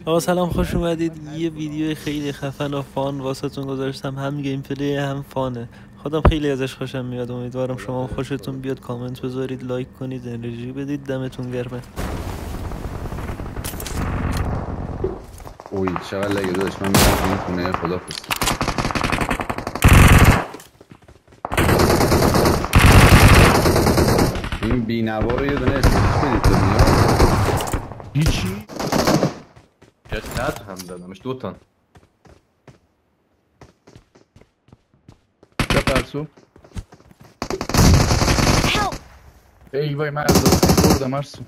آقا سلام، خوش اومدید. یه ویدیو خیلی خفن و فان واسهتون گذاشتم، هم گیم پلی هم فانه. خودم خیلی ازش خوشم میاد، امیدوارم شما خوشتون بیاد. کامنت بذارید، لایک کنید، انرژی بدید. دمتون گرمه. اوی چقدر لگه داشت. من میرم این خونه خدا پست. این بینوا رو یه دونه اسمش بدید دنیا. هیچی؟ چقدر هم دادمش دوتان. چه پرسو؟ ای وای من از بردم ارسو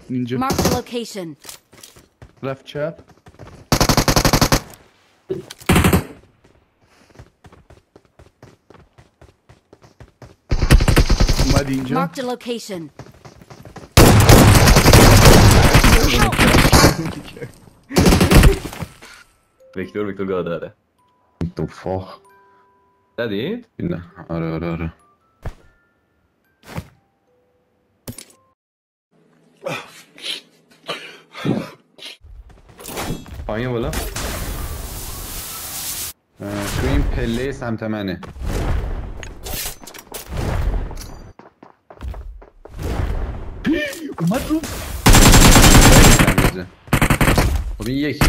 اینجا Mark the location. رفت چپ اومد اینجا Mark the location. ویکتور گاه داره. توفاق زدید؟ نه آره پایین بالا. تو این پله سمت منه. اومد رو خب این یکی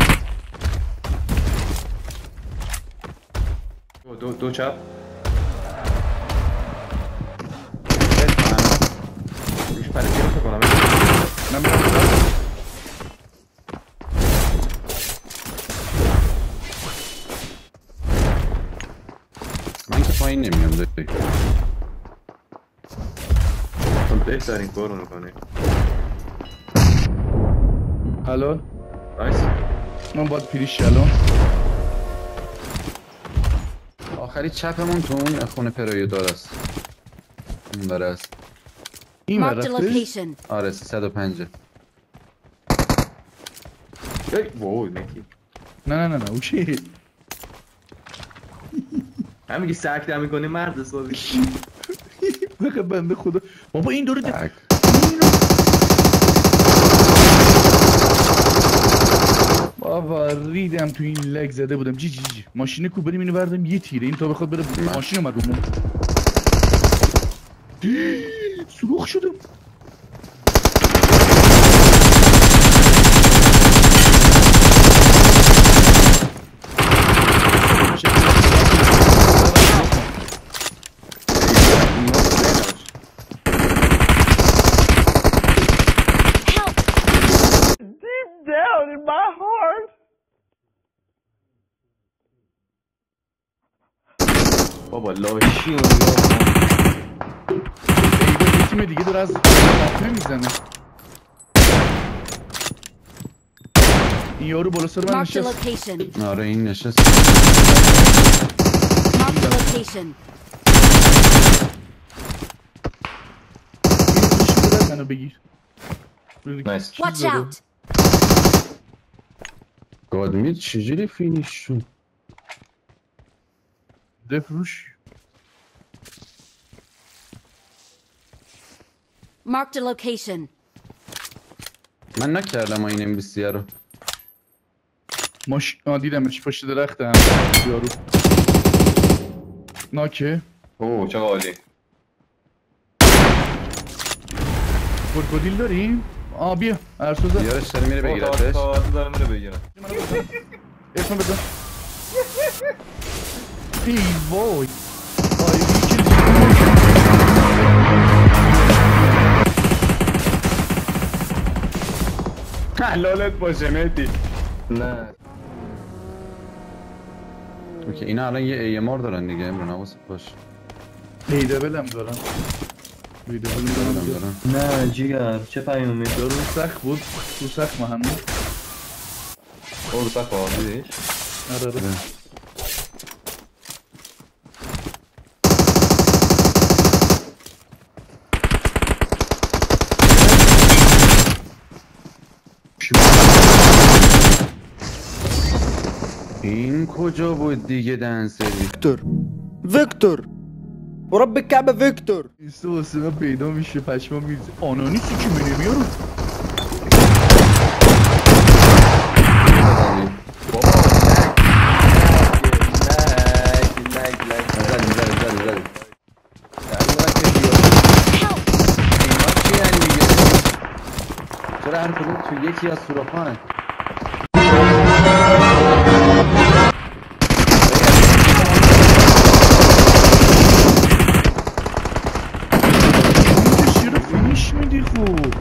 دو چپ. روش پره چه رو کنم؟ من که پایین نمیام داری. خب بهترین کار رو کنی. الان نایس. من باید پیریش الان آخری چپمون تو اون خونه پرایو دار است. اون بره است. این Mark the رفته location. آره 305. ای وای مکی. نه اوکی هم میگی سکت هم میکنی مرد سازی. بخه بنده خدا بابا این داره تک بابا ریدم تو این لگ زده بودم جی ماشین کو بریم اینو بردم یه تیره این تا بخواد بره ماشین اومد رومون سروخ شدم. بابا لاشی اون یه تیم دیگه داره از رفته میزنه. این یارو بالا سر من Mark the نشست. location. آره این نشست. Mark the location. منو بگیر. نایس. Watch out. گادمید چجوری فینیش شد؟ دفروش Mark the location. من نکردم این ام بی سی رو. دیدمش پشت درختم یارو ناکه. اوه چه عالی. کدیل داریم؟ بیا ارسوزه یارش داره میره بگیرتش. داره میره بگیره. اسم بزن. ای وای حلالت باشه مهدی. نه اوکی اینا الان یه ایمار دارن دیگه. امرو نواست باش. ایدبل هم دارن. نه جیگر چه پیامی یارو سخت بود تو سخت محمد. رو سخت دیدیش؟ آره این کجا بود دیگه دنسری؟ ویکتور ورب الكعبة ویکتور. این واسه من پیدا میشه پشما میریزه. آنانیسی که میره میارو تو یکی از سوراخ‌ها چرا فینیش میدی خوب؟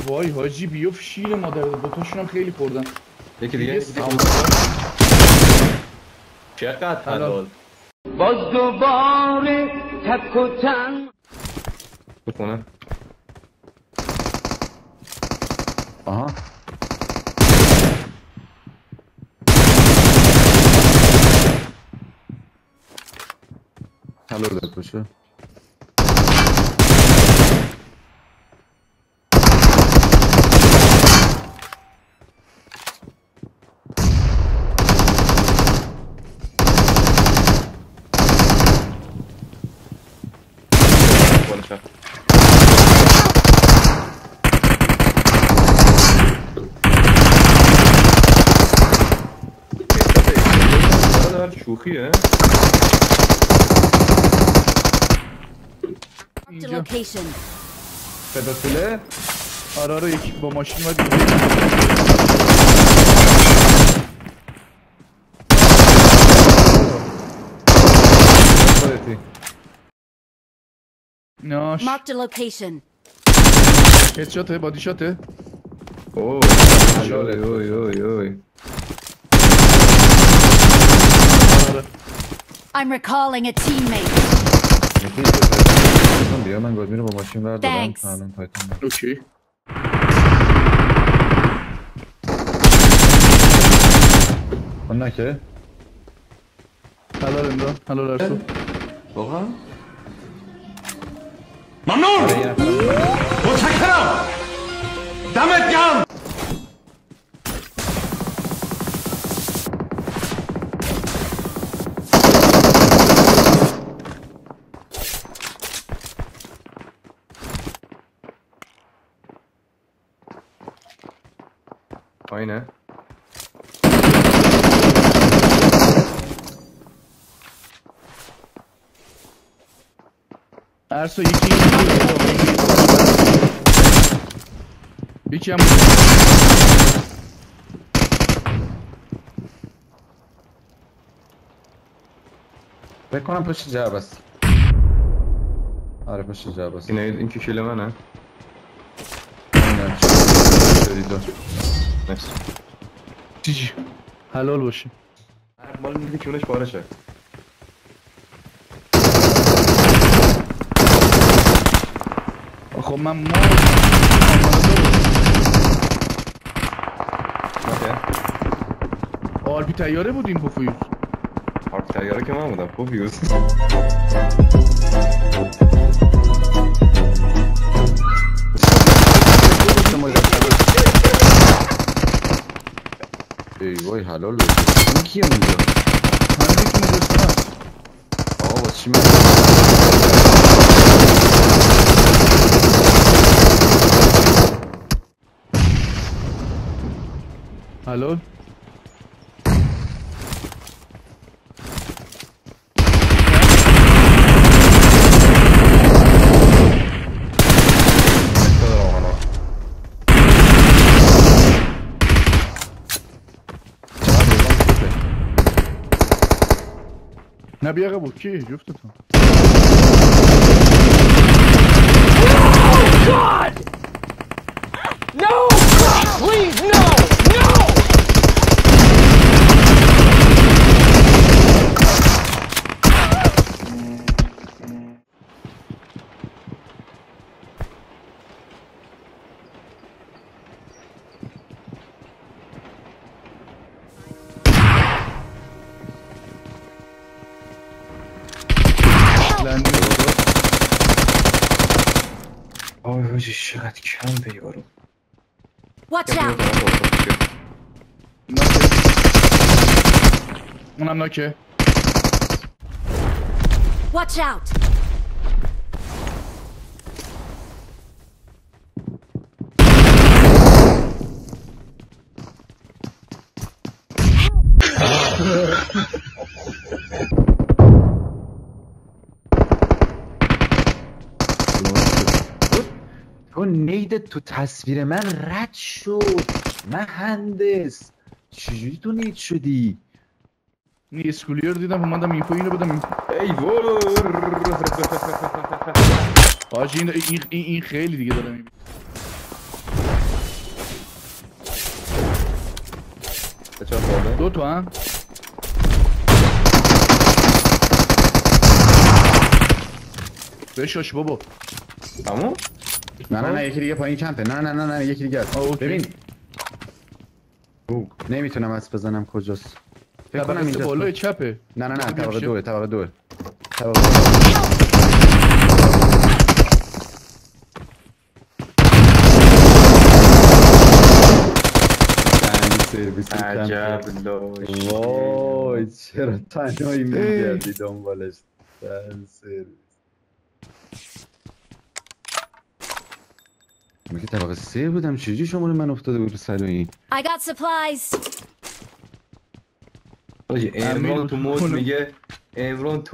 وای حاجی بیوف شیر مادر دوتاشون هم خیلی خوردن. یکی دیگه چقدر حلال باز دوباره تک و تن بخونه. آها حلو داد باشه بالا شد شوخیه Marked a location. پداسله آره یکی با ماشین اومد خودتی ناش Marked a location. هدشاته بادی شاته اوه حلاله اوی اوی اوی آره I'm recalling a teammate. بیا من گازمی رو با ماشین بردارم Thanks. الان پایتون اوکی اون نکه حلال امرا حلال ارسو واقعا پایینه ارسو یکی هم فکر کنم پشت جعب است آره پشت جعب است این که کیل منه نمی‌دونم چی داری دار. نیست جی حلال باشه مال میگه که اونش پارشه خب من اوکی آلپی تیاره بود این پوفیوز آرک تیاره که من بودم پوفیوز ای وای حلال باشه این کیه اونجا من یکی مجسمه هست آقا با چی حلال نه بیا بود کی جفتتون آه حاجی چقدر کم به یارو Watch out! اونم ناکه Watch out! آقا نیدت تو تصویر من رد شد. مهندس چجوری تو نید شدی؟ این اسکولیر دیدم اومدم اینفو اینو بدم. ای وور. حاجی این خیلی دیگه داره میبینم. چه خورده؟ 2 تا هم بشاش بابا. تموم؟ نه یکی دیگه پایین کمپه. نه یکی دیگه است. ببین نمیتونم اسب بزنم کجاست. فکر کنم اینجاست. بالای چپه. نه طبقه 2 طبقه 2. سرویس عجب لاش. وای چرا تنهایی میگردی دنبالش. سرویس میگه طبقه 3 بودم. چجوری شماره من افتاده بود سر این؟ I got supplies. آجی امران تو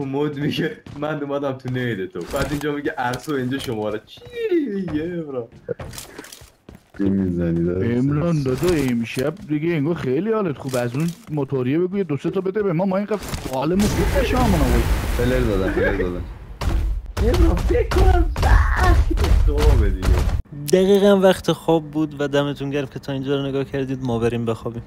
مود میگه من اومدم تو نیده تو. بعد اینجا میگه ارسو اینجا شماره چی میگه امران؟ امران دادا امشب دیگه انگار خیلی حالت خوب. از اون موتوریه بگو یه 2-3 تا بده به ما اینقدر حالمون خوب بشه. همون آقای فلر دادن امران فکر کنم خوابه دیگه. دقیقا وقت خواب بود و دمتون گرم که تا اینجا رو نگاه کردید. ما بریم بخوابیم.